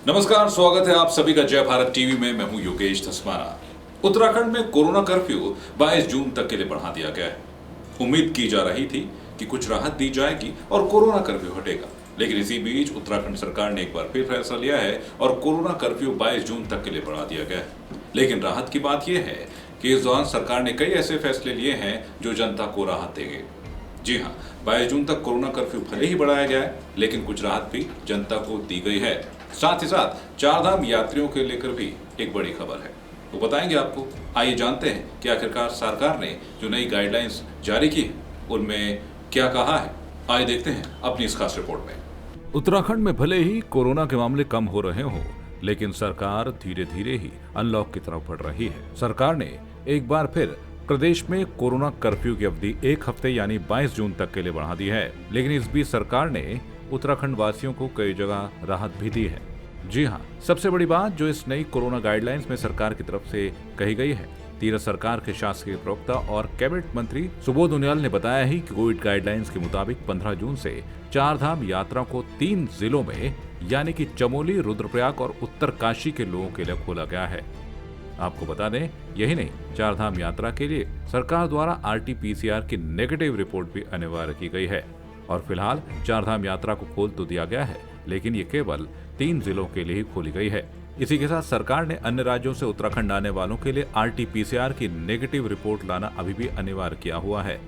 नमस्कार, स्वागत है आप सभी का जय भारत टीवी में। मैं हूं योगेश धस्माना। उत्तराखंड में कोरोना कर्फ्यू 22 जून तक के लिए बढ़ा दिया गया है। उम्मीद की जा रही थी कि कुछ राहत दी जाएगी और कोरोना कर्फ्यू हटेगा, लेकिन इसी बीच उत्तराखंड सरकार ने एक बार फिर फैसला लिया है और कोरोना कर्फ्यू 22 जून तक के लिए बढ़ा दिया गया है। लेकिन राहत की बात यह है कि इस दौरान सरकार ने कई ऐसे फैसले लिए हैं जो जनता को राहत देंगे। जी हाँ, 22 जून तक कोरोना कर्फ्यू भले ही बढ़ाया गया है, लेकिन कुछ राहत भी जनता को दी गई है। साथ ही साथ चारधाम यात्रियों के लेकर भी एक बड़ी खबर है, तो बताएंगे आपको। आइए जानते हैं कि आखिरकार सरकार ने जो नई गाइडलाइंस जारी की है उनमें क्या कहा है। आइए देखते हैं अपनी इस खास रिपोर्ट में। उत्तराखंड में भले ही कोरोना के मामले कम हो रहे हों, लेकिन सरकार धीरे धीरे ही अनलॉक की तरफ बढ़ रही है। सरकार ने एक बार फिर प्रदेश में कोरोना कर्फ्यू की अवधि एक हफ्ते यानी 22 जून तक के लिए बढ़ा दी है, लेकिन इस बीच सरकार ने उत्तराखंड वासियों को कई जगह राहत भी दी है। जी हाँ, सबसे बड़ी बात जो इस नई कोरोना गाइडलाइंस में सरकार की तरफ से कही गई है। तीरथ सरकार के शासकीय प्रवक्ता और कैबिनेट मंत्री सुबोध उनियाल ने बताया ही कि कोविड गाइडलाइंस के मुताबिक 15 जून से चारधाम यात्रा को 3 जिलों में यानी कि चमोली, रुद्रप्रयाग और उत्तरकाशी के लोगों के लिए खोला गया है। आपको बता दें, यही नहीं, चारधाम यात्रा के लिए सरकार द्वारा RT-PCR की नेगेटिव रिपोर्ट भी अनिवार्य की गई है। और फिलहाल चारधाम यात्रा को खोल तो दिया गया है, लेकिन ये केवल 3 जिलों के लिए ही खोली गई है। इसी के साथ सरकार ने अन्य राज्यों से उत्तराखंड आने वालों के लिए RT-PCR की नेगेटिव रिपोर्ट लाना अभी भी अनिवार्य किया हुआ है।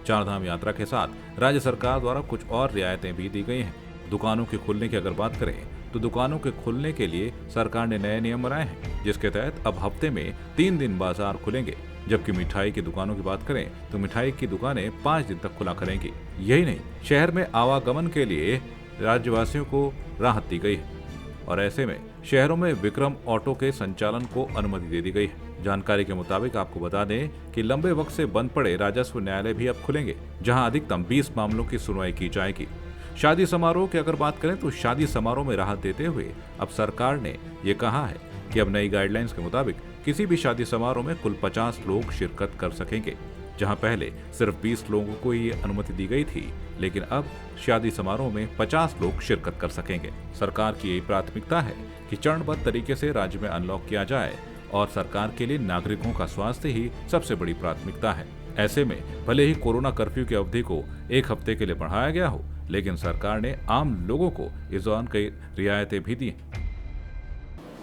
चारधाम यात्रा के साथ राज्य सरकार द्वारा कुछ और रियायतें भी दी गई हैं। दुकानों के खुलने की अगर बात करें तो दुकानों के खुलने के लिए सरकार ने नए नियम बनाए हैं, जिसके तहत अब हफ्ते में 3 दिन बाजार खुलेंगे। जबकि मिठाई की दुकानों की बात करें तो मिठाई की दुकानें 5 दिन तक खुला करेंगी। यही नहीं, शहर में आवागमन के लिए राज्यवासियों को राहत दी गई है और ऐसे में शहरों में विक्रम ऑटो के संचालन को अनुमति दे दी गई है। जानकारी के मुताबिक आपको बता दें कि लंबे वक्त से बंद पड़े राजस्व न्यायालय भी अब खुलेंगे, जहां अधिकतम 20 मामलों की सुनवाई की जाएगी। शादी समारोह की अगर बात करें तो शादी समारोह में राहत देते हुए अब सरकार ने ये कहा है कि अब नई गाइडलाइंस के मुताबिक किसी भी शादी समारोह में कुल 50 लोग शिरकत कर सकेंगे, जहां पहले सिर्फ 20 लोगों को ये अनुमति दी गई थी, लेकिन अब शादी समारोह में 50 लोग शिरकत कर सकेंगे। सरकार की यही प्राथमिकता है कि चरणबद्ध तरीके से राज्य में अनलॉक किया जाए और सरकार के लिए नागरिकों का स्वास्थ्य ही सबसे बड़ी प्राथमिकता है। ऐसे में भले ही कोरोना कर्फ्यू की अवधि को एक हफ्ते के लिए बढ़ाया गया हो, लेकिन सरकार ने आम लोगों को इस दौरान कई रियायतें भी दी।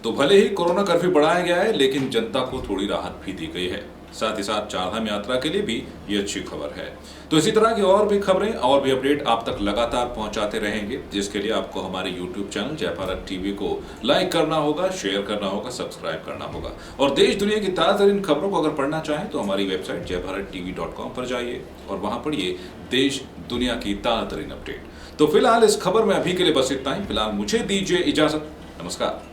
तो भले ही कोरोना कर्फ्यू बढ़ाया गया है, लेकिन जनता को थोड़ी राहत भी दी गई है। साथ ही साथ चारधाम यात्रा के लिए भी ये अच्छी खबर है। तो इसी तरह की और भी खबरें और भी अपडेट आप तक लगातार पहुंचाते रहेंगे, जिसके लिए आपको हमारे YouTube चैनल जय भारत टीवी को लाइक करना होगा, शेयर करना होगा, सब्सक्राइब करना होगा। और देश दुनिया की ताजा तरीन खबरों को अगर पढ़ना चाहें तो हमारी वेबसाइट jaybharattv.com पर जाइए और वहां पढ़िए देश दुनिया की ताजा तरीन अपडेट। तो फिलहाल इस खबर में अभी के लिए बस इतना ही। फिलहाल मुझे दीजिए इजाजत। नमस्कार।